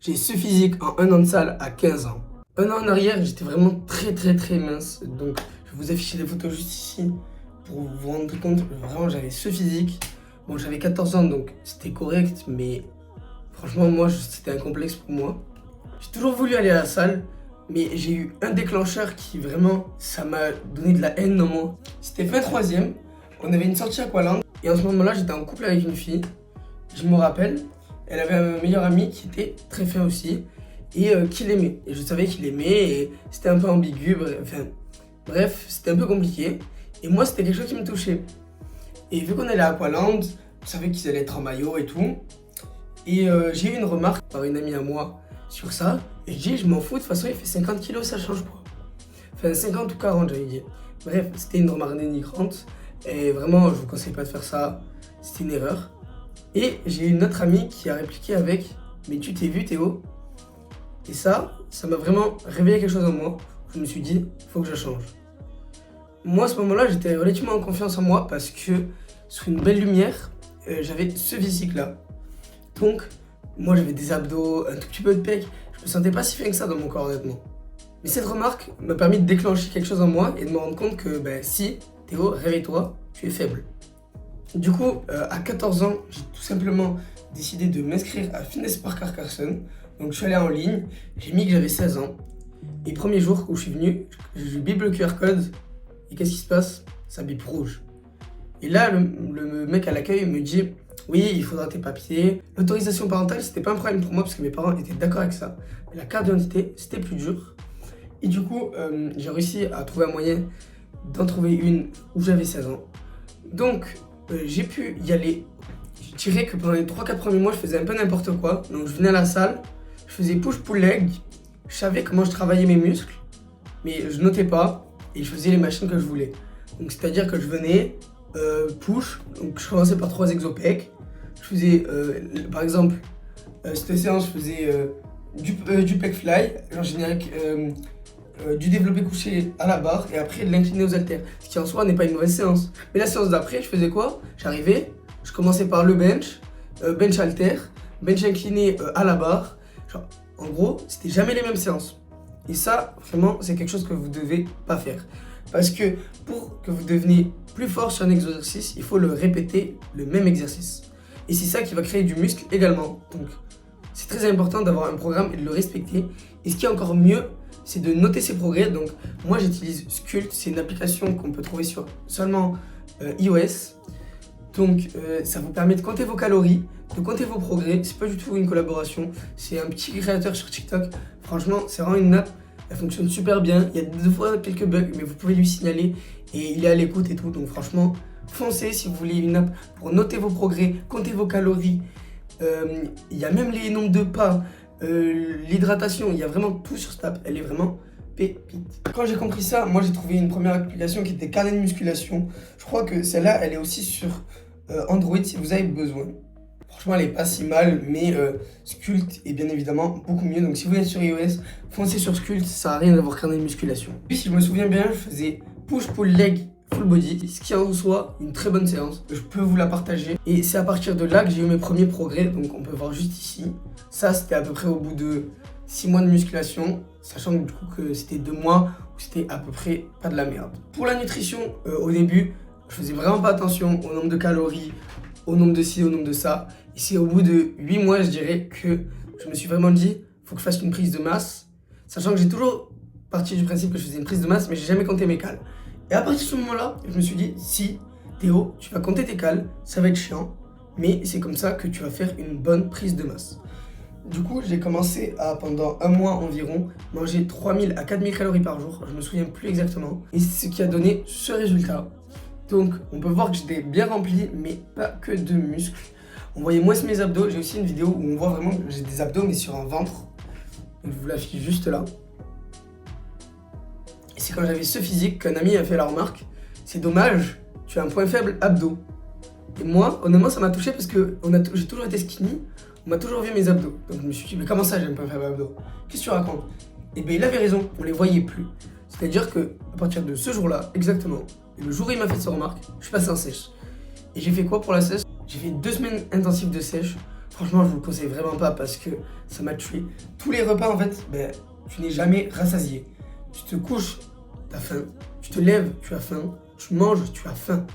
J'ai ce physique en un an de salle à 15 ans. Un an en arrière, j'étais vraiment très mince. Donc, je vais vous afficher des photos juste ici pour vous rendre compte. Vraiment, j'avais ce physique. Bon, j'avais 14 ans, donc c'était correct, mais franchement, moi, c'était un complexe pour moi. J'ai toujours voulu aller à la salle, mais j'ai eu un déclencheur qui vraiment, ça m'a donné de la haine en moi. C'était fin troisième, on avait une sortie à Aqualand, et en ce moment-là, j'étais en couple avec une fille. Je me rappelle, elle avait un meilleur ami qui était très fin aussi, et qui l'aimait. Et je savais qu'il aimait, et c'était un peu ambigu, bref, c'était un peu compliqué. Et moi, c'était quelque chose qui me touchait. Et vu qu'on allait à Aqualand, on savait qu'ils allaient être en maillot et tout. Et j'ai eu une remarque par une amie à moi sur ça. Et je dis, je m'en fous, de toute façon, il fait 50 kilos, ça change pas. Enfin, 50 ou 40, j'avais dit. Bref, c'était une remarque dénigrante. Et vraiment, je vous conseille pas de faire ça. C'était une erreur. Et j'ai une autre amie qui a répliqué avec, mais tu t'es vu, Théo? Et ça m'a vraiment réveillé quelque chose en moi. Je me suis dit, faut que je change. Moi, à ce moment-là, j'étais relativement en confiance en moi parce que, sous une belle lumière, j'avais ce physique-là. Donc, moi, j'avais des abdos, un tout petit peu de pec. Je me sentais pas si fin que ça dans mon corps, honnêtement. Mais cette remarque m'a permis de déclencher quelque chose en moi et de me rendre compte que, si, Théo, réveille-toi, tu es faible. Du coup, à 14 ans, j'ai tout simplement décidé de m'inscrire à Fitness Park Carcassonne. Donc, je suis allé en ligne, j'ai mis que j'avais 16 ans. Et premier jour où je suis venu, je bip le QR code. Et qu'est-ce qui se passe? Ça bip rouge. Et là, le mec à l'accueil me dit, oui, il faudra tes papiers. L'autorisation parentale, c'était pas un problème pour moi parce que mes parents étaient d'accord avec ça. Mais la carte d'identité, c'était plus dur. Et du coup, j'ai réussi à trouver un moyen d'en trouver une où j'avais 16 ans. Donc, j'ai pu y aller. Je dirais que pendant les 3-4 premiers mois, je faisais un peu n'importe quoi. Donc, je venais à la salle, je faisais push-pull-leg. Je savais comment je travaillais mes muscles, mais je notais pas et je faisais les machines que je voulais. Donc, c'est-à-dire que je venais, push, donc je commençais par 3 exo-pecs. Je faisais, par exemple, cette séance, je faisais du pec fly, genre générique, du développé couché à la barre et après de l'incliné aux haltères. Ce qui en soi n'est pas une mauvaise séance. Mais la séance d'après, je faisais quoi? J'arrivais, je commençais par le bench, bench halter, bench incliné à la barre. Genre, en gros, c'était jamais les mêmes séances. Et ça, vraiment, c'est quelque chose que vous devez pas faire. Parce que pour que vous deveniez plus fort sur un exercice, il faut le répéter, le même exercice. Et c'est ça qui va créer du muscle également. Donc, c'est très important d'avoir un programme et de le respecter. Et ce qui est encore mieux, c'est de noter ses progrès. Donc, moi, j'utilise Sculpt. C'est une application qu'on peut trouver sur seulement iOS. Donc, ça vous permet de compter vos calories, de compter vos progrès. C'est pas du tout une collaboration. C'est un petit créateur sur TikTok. Franchement, c'est vraiment une app. Elle fonctionne super bien. Il y a des fois quelques bugs, mais vous pouvez lui signaler. Et il est à l'écoute et tout. Donc, franchement, foncez si vous voulez une app pour noter vos progrès, compter vos calories. Il y a même les nombres de pas, l'hydratation. Il y a vraiment tout sur cette app. Elle est vraiment pépite. Quand j'ai compris ça, moi j'ai trouvé une première application qui était Carnet de musculation. Je crois que celle-là, elle est aussi sur Android si vous avez besoin. Franchement, elle est pas si mal, mais Sculpt est bien évidemment beaucoup mieux. Donc si vous êtes sur iOS, foncez sur Sculpt, ça n'a rien à voir Carnet de musculation. Puis si je me souviens bien, je faisais push-pull-leg full body, ce qui en soit une très bonne séance. Je peux vous la partager. Et c'est à partir de là que j'ai eu mes premiers progrès. Donc on peut voir juste ici. Ça, c'était à peu près au bout de 6 mois de musculation, sachant que, du coup, que c'était 2 mois où c'était à peu près pas de la merde. Pour la nutrition, au début, je faisais vraiment pas attention au nombre de calories, au nombre de ci, au nombre de ça. Et c'est au bout de 8 mois, je dirais, que je me suis vraiment dit, faut que je fasse une prise de masse, sachant que j'ai toujours parti du principe que je faisais une prise de masse, mais j'ai jamais compté mes cales. Et à partir de ce moment-là, je me suis dit, si, Théo, tu vas compter tes cales, ça va être chiant, mais c'est comme ça que tu vas faire une bonne prise de masse. Du coup, j'ai commencé à, pendant un mois environ, manger 3000 à 4000 calories par jour, je me souviens plus exactement, et c'est ce qui a donné ce résultat. Donc, on peut voir que j'étais bien rempli, mais pas que de muscles. On voyait moins mes abdos, j'ai aussi une vidéo où on voit vraiment que j'ai des abdos, mais sur un ventre. Donc, je vous l'affiche juste là. Et c'est quand j'avais ce physique qu'un ami a fait la remarque, c'est dommage, tu as un point faible abdos. Et moi, honnêtement, ça m'a touché parce que j'ai toujours été skinny, on m'a toujours vu mes abdos. Donc je me suis dit, mais comment ça, j'ai un point faible abdos? Qu'est-ce que tu racontes? Et bien il avait raison, on les voyait plus. C'est-à-dire que à partir de ce jour-là, exactement, et le jour où il m'a fait cette remarque, je suis passé en sèche. Et j'ai fait quoi pour la sèche? J'ai fait 2 semaines intensives de sèche. franchement, je vous le conseille vraiment pas parce que ça m'a tué. Tous les repas, en fait, ben, tu n'es jamais rassasié. Tu te couches, tu as faim. Tu te lèves, tu as faim. Tu manges, tu as faim.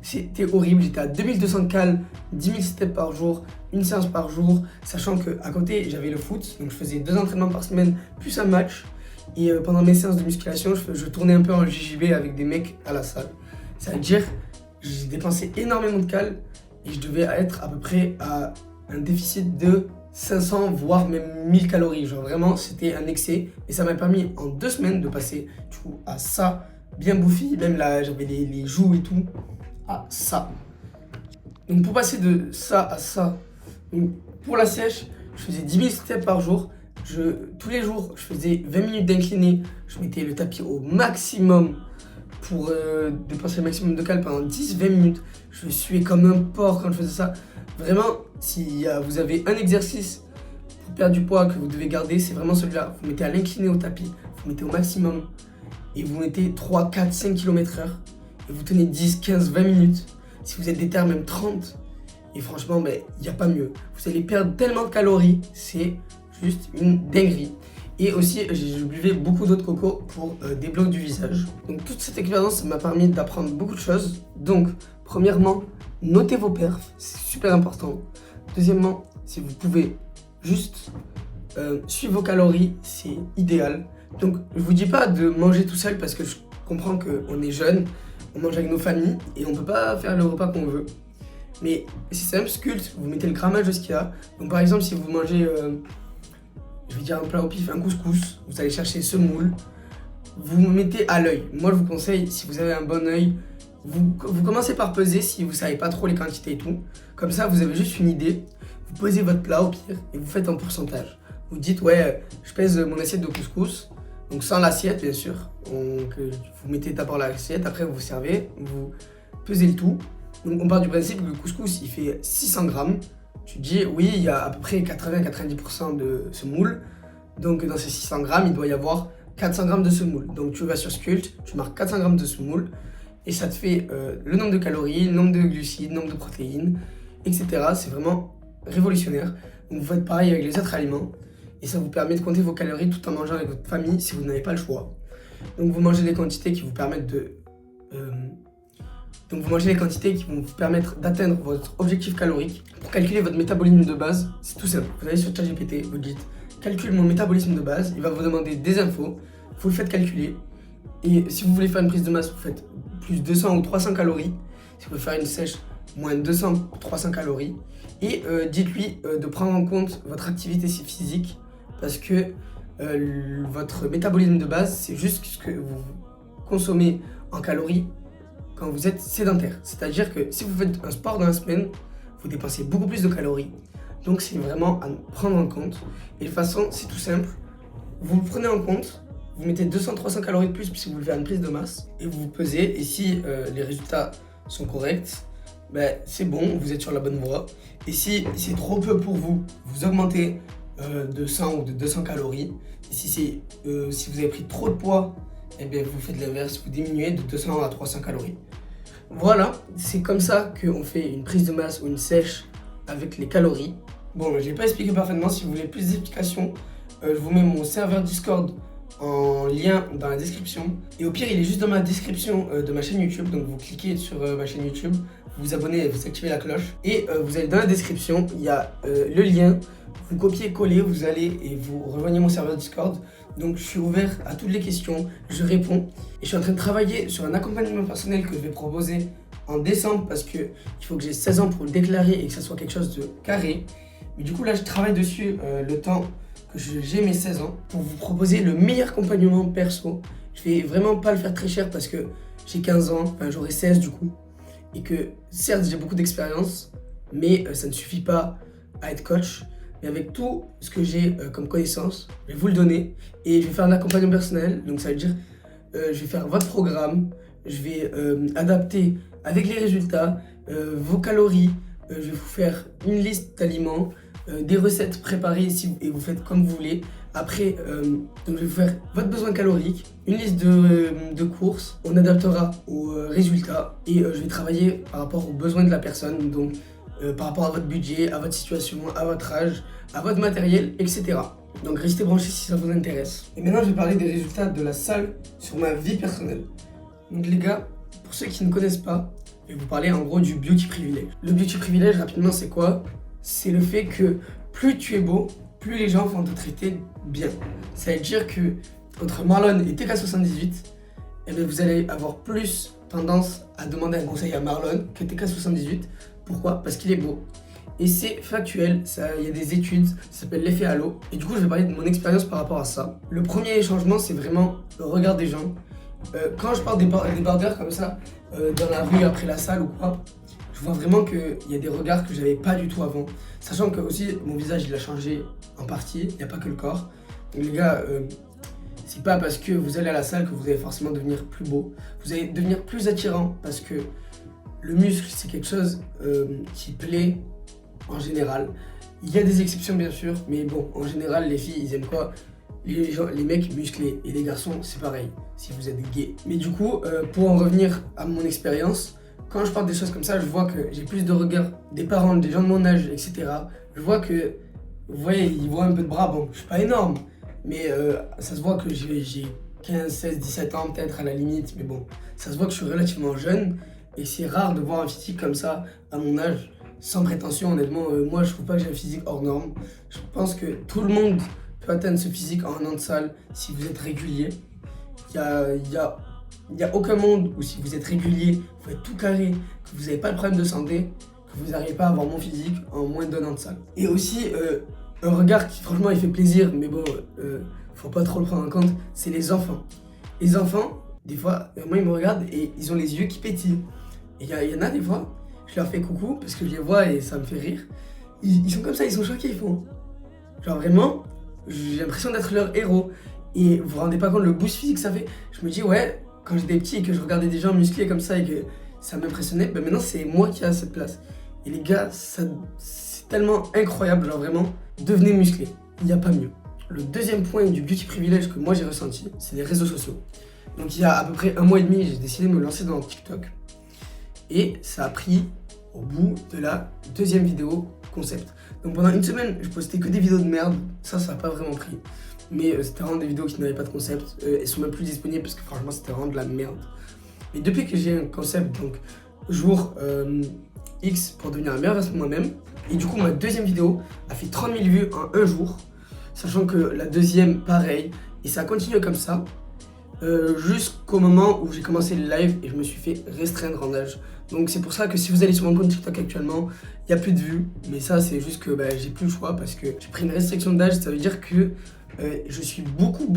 C'était horrible. J'étais à 2200 cales, 10 000 steps par jour, une séance par jour. Sachant qu'à côté, j'avais le foot. Donc, je faisais 2 entraînements par semaine, plus un match. Et pendant mes séances de musculation, je tournais un peu en JJB avec des mecs à la salle. Ça veut dire j'ai dépensé énormément de cales et je devais être à peu près à un déficit de 500 voire même 1000 calories. Genre vraiment, c'était un excès. Et ça m'a permis en 2 semaines de passer du coup, à ça, bien bouffi. Même là, j'avais les joues et tout, à ça. Donc pour passer de ça à ça, donc pour la sèche, je faisais 10 000 steps par jour. Tous les jours, je faisais 20 minutes d'incliné. Je mettais le tapis au maximum pour dépenser le maximum de cales pendant 10-20 minutes. Je suais comme un porc quand je faisais ça. Vraiment, si vous avez un exercice pour perdre du poids que vous devez garder, c'est vraiment celui-là. Vous mettez à l'incliné au tapis, vous mettez au maximum et vous mettez 3, 4, 5 km/h et vous tenez 10, 15, 20 minutes. Si vous êtes déter, même 30. Et franchement, il n'y a pas mieux. Vous allez perdre tellement de calories, c'est juste une dinguerie. Et aussi, je buvais beaucoup d'eau de coco pour débloquer du visage. Donc toute cette expérience, ça m'a permis d'apprendre beaucoup de choses. Donc, premièrement, notez vos perfs, c'est super important. Deuxièmement, si vous pouvez juste suivre vos calories, c'est idéal. Donc, je vous dis pas de manger tout seul parce que je comprends qu'on est jeune, on mange avec nos familles et on peut pas faire le repas qu'on veut. Mais c'est simple, sculpte, vous mettez le grammage de ce qu'il y a. Donc par exemple, si vous mangez, je vais dire un plat au pif, un couscous, vous allez chercher semoule, vous mettez à l'œil. Moi, je vous conseille, si vous avez un bon œil, vous commencez par peser si vous savez pas trop les quantités et tout. Comme ça, vous avez juste une idée. Vous pesez votre plat au pire et vous faites un pourcentage. Vous dites, ouais, je pèse mon assiette de couscous. Donc sans l'assiette, bien sûr. Donc, vous mettez d'abord l'assiette, après vous servez, vous pesez le tout. Donc on part du principe que le couscous, il fait 600 grammes. Tu dis, oui, il y a à peu près 80-90% de semoule. Donc dans ces 600 grammes, il doit y avoir 400 grammes de semoule. Donc tu vas sur Sculpt, tu marques 400 grammes de semoule. Et ça te fait le nombre de calories, le nombre de glucides, le nombre de protéines, etc. C'est vraiment révolutionnaire. Donc vous faites pareil avec les autres aliments. Et ça vous permet de compter vos calories tout en mangeant avec votre famille si vous n'avez pas le choix. Donc vous mangez des quantités qui vous permettent d'atteindre votre objectif calorique. Pour calculer votre métabolisme de base, c'est tout simple. Vous allez sur ChatGPT, vous dites calcule mon métabolisme de base, il va vous demander des infos, vous le faites calculer. Et si vous voulez faire une prise de masse, vous faites plus 200 ou 300 calories. Si vous voulez faire une sèche, moins 200 ou 300 calories. Et dites-lui de prendre en compte votre activité physique parce que votre métabolisme de base, c'est juste ce que vous consommez en calories quand vous êtes sédentaire. C'est-à-dire que si vous faites un sport dans la semaine, vous dépensez beaucoup plus de calories. Donc c'est vraiment à prendre en compte. Et de toute façon, c'est tout simple. Vous le prenez en compte, vous mettez 200-300 calories de plus si vous voulez faire une prise de masse. Et vous pesez, et si les résultats sont corrects, c'est bon, vous êtes sur la bonne voie. Et si c'est trop peu pour vous, vous augmentez de 100 ou de 200 calories. Et si vous avez pris trop de poids, vous faites l'inverse, vous diminuez de 200 à 300 calories. Voilà, c'est comme ça qu'on fait une prise de masse ou une sèche avec les calories. Bon, je n'ai pas expliqué parfaitement. Si vous voulez plus d'explications, je vous mets mon serveur Discord en lien dans la description. Et au pire, il est juste dans ma description de ma chaîne YouTube. Donc vous cliquez sur ma chaîne YouTube, vous vous abonnez, vous activez la cloche. Et vous allez dans la description, il y a le lien. Vous copiez-collez, vous allez et vous rejoignez mon serveur Discord. Donc je suis ouvert à toutes les questions, je réponds. Et je suis en train de travailler sur un accompagnement personnel que je vais proposer en décembre parce qu'il faut que j'ai 16 ans pour le déclarer et que ça soit quelque chose de carré. Mais du coup là je travaille dessus le temps que j'ai mes 16 ans pour vous proposer le meilleur accompagnement perso. Je vais vraiment pas le faire très cher parce que j'ai 15 ans, enfin j'aurai 16 du coup. Et que certes j'ai beaucoup d'expérience, mais ça ne suffit pas à être coach. Mais avec tout ce que j'ai comme connaissance, je vais vous le donner et je vais faire un accompagnement personnel. Donc ça veut dire, je vais faire votre programme, je vais adapter avec les résultats, vos calories, je vais vous faire une liste d'aliments, des recettes préparées et vous faites comme vous voulez. Après, donc je vais vous faire votre besoin calorique, une liste de courses, on adaptera aux résultats et je vais travailler par rapport aux besoins de la personne. Donc par rapport à votre budget, à votre situation, à votre âge, à votre matériel, etc. Donc restez branchés si ça vous intéresse. Et maintenant je vais parler des résultats de la salle sur ma vie personnelle. Donc les gars, pour ceux qui ne connaissent pas, je vais vous parler en gros du beauty privilège. Le beauty privilège rapidement c'est quoi? C'est le fait que plus tu es beau, plus les gens vont te traiter bien. Ça veut dire que entre Marlon et TK78, eh bien, vous allez avoir plus tendance à demander un conseil à Marlon que TK78. Pourquoi? Parce qu'il est beau. Et c'est factuel, il y a des études, ça s'appelle l'effet halo. Et du coup, je vais parler de mon expérience par rapport à ça. Le premier changement, c'est vraiment le regard des gens. Quand je parle des bardeurs comme ça, dans la rue, après la salle ou quoi, je vois vraiment qu'il y a des regards que j'avais pas du tout avant. Sachant que aussi, mon visage, il a changé en partie, il n'y a pas que le corps. Donc les gars, c'est pas parce que vous allez à la salle que vous allez forcément devenir plus beau. Vous allez devenir plus attirant parce que le muscle, c'est quelque chose qui plaît en général. Il y a des exceptions bien sûr, mais bon, en général, les filles, ils aiment quoi? Les mecs musclés, et les garçons, c'est pareil, si vous êtes gay. Mais du coup, pour en revenir à mon expérience, quand je parle des choses comme ça, je vois que j'ai plus de regards des parents, des gens de mon âge, etc. Je vois que, vous voyez, ils voient un peu de bras, bon, je suis pas énorme, mais ça se voit que j'ai 15, 16, 17 ans peut-être à la limite, mais bon, ça se voit que je suis relativement jeune, et c'est rare de voir un physique comme ça à mon âge. Sans prétention, honnêtement, moi je trouve pas que j'ai un physique hors norme. Je pense que tout le monde peut atteindre ce physique en un an de salle si vous êtes régulier. Il y a aucun monde où si vous êtes régulier, vous êtes tout carré, que vous n'avez pas de problème de santé, que vous n'arrivez pas à avoir mon physique en moins d'un an de salle. Et aussi, un regard qui franchement il fait plaisir, mais bon, faut pas trop le prendre en compte, c'est les enfants. Les enfants, des fois, moi ils me regardent et ils ont les yeux qui pétillent. Et il y en a des fois, je leur fais coucou parce que je les vois et ça me fait rire. Ils sont comme ça, ils sont choqués, ils font. Genre vraiment, j'ai l'impression d'être leur héros. Et vous vous rendez pas compte le boost physique que ça fait. Je me dis, ouais, quand j'étais petit et que je regardais des gens musclés comme ça et que ça m'impressionnait, ben maintenant c'est moi qui ai à cette place. Et les gars, c'est tellement incroyable, genre vraiment, devenez musclés. Il n'y a pas mieux. Le deuxième point du beauty privilège que moi j'ai ressenti, c'est les réseaux sociaux. Donc il y a à peu près un mois et demi, j'ai décidé de me lancer dans TikTok. Et ça a pris au bout de la deuxième vidéo concept. Donc pendant une semaine, je postais que des vidéos de merde. Ça n'a pas vraiment pris. Mais c'était vraiment des vidéos qui n'avaient pas de concept. Elles sont même plus disponibles parce que franchement, c'était vraiment de la merde. Et depuis que j'ai un concept, donc jour X pour devenir la meilleure version de moi-même. Et du coup, ma deuxième vidéo a fait 30 000 vues en un jour. Sachant que la deuxième, pareil. Et ça a continué comme ça. Jusqu'au moment où j'ai commencé le live et je me suis fait restreindre en âge. Donc c'est pour ça que si vous allez sur mon compte TikTok actuellement, il n'y a plus de vues. Mais ça c'est juste que j'ai plus le choix parce que j'ai pris une restriction d'âge. Ça veut dire que je suis beaucoup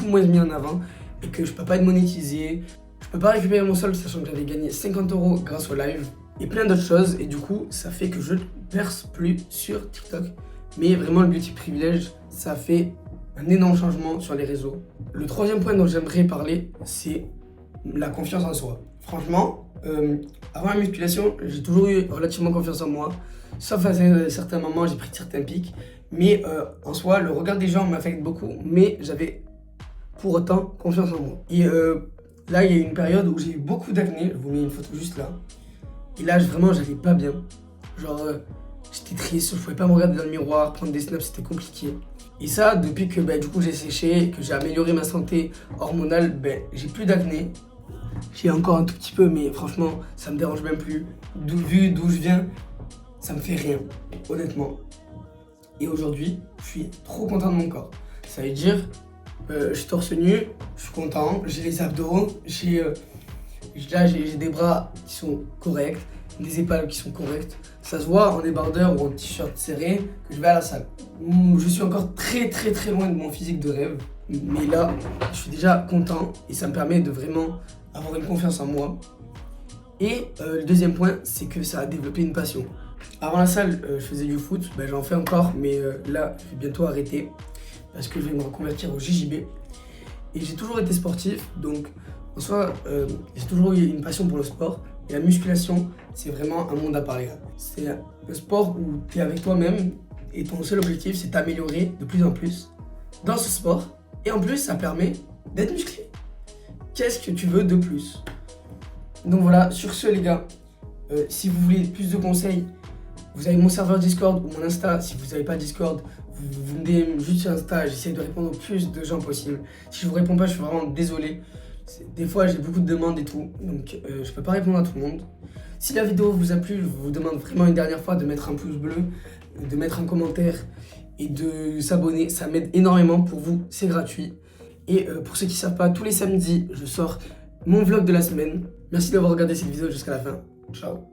moins mis en avant et que je peux pas être monétisé. Je peux pas récupérer mon solde sachant que j'avais gagné 50 € grâce au live et plein d'autres choses. Et du coup ça fait que je ne perce plus sur TikTok. Mais vraiment le beauty privilège, ça fait un énorme changement sur les réseaux. Le troisième point dont j'aimerais parler, c'est la confiance en soi. Franchement, avant la musculation, j'ai toujours eu relativement confiance en moi. Sauf à certains moments, j'ai pris certains pics. Mais en soi, le regard des gens m'affecte beaucoup. Mais j'avais pour autant confiance en moi. Et là, il y a eu une période où j'ai eu beaucoup d'acné. Je vous mets une photo juste là. Et là, vraiment, j'allais pas bien. Genre, j'étais triste, je pouvais pas me regarder dans le miroir, prendre des snaps, c'était compliqué. Et ça, depuis que du coup j'ai séché, que j'ai amélioré ma santé hormonale, j'ai plus d'acné. J'ai encore un tout petit peu, mais franchement, ça me dérange même plus. Vu d'où je viens, ça me fait rien, honnêtement. Et aujourd'hui, je suis trop content de mon corps. Ça veut dire, je suis torse nu, je suis content, j'ai les abdos, j'ai des bras qui sont corrects, des épaules qui sont correctes. Ça se voit en débardeur ou en t-shirt serré que je vais à la salle. Je suis encore très loin de mon physique de rêve. Mais là, je suis déjà content et ça me permet de vraiment avoir une confiance en moi. Et le deuxième point, c'est que ça a développé une passion. Avant la salle, je faisais du foot, j'en fais encore, mais là, je vais bientôt arrêter parce que je vais me reconvertir au JJB. Et j'ai toujours été sportif, donc en soi, j'ai toujours eu une passion pour le sport. Et la musculation, c'est vraiment un monde à part, les gars. C'est un sport où tu es avec toi-même et ton seul objectif, c'est t'améliorer de plus en plus dans ce sport. Et en plus, ça permet d'être musclé. Qu'est-ce que tu veux de plus? Donc voilà, sur ce, les gars, si vous voulez plus de conseils, Vous avez mon serveur Discord ou mon Insta. Si vous n'avez pas Discord, vous me DM juste sur Insta. J'essaie de répondre au plus de gens possible. Si je vous réponds pas, je suis vraiment désolé. Des fois, j'ai beaucoup de demandes et tout, donc je peux pas répondre à tout le monde. Si la vidéo vous a plu, je vous demande vraiment une dernière fois de mettre un pouce bleu, de mettre un commentaire et de s'abonner. Ça m'aide énormément pour vous, c'est gratuit. Et pour ceux qui ne savent pas, tous les samedis, je sors mon vlog de la semaine. Merci d'avoir regardé cette vidéo jusqu'à la fin. Ciao.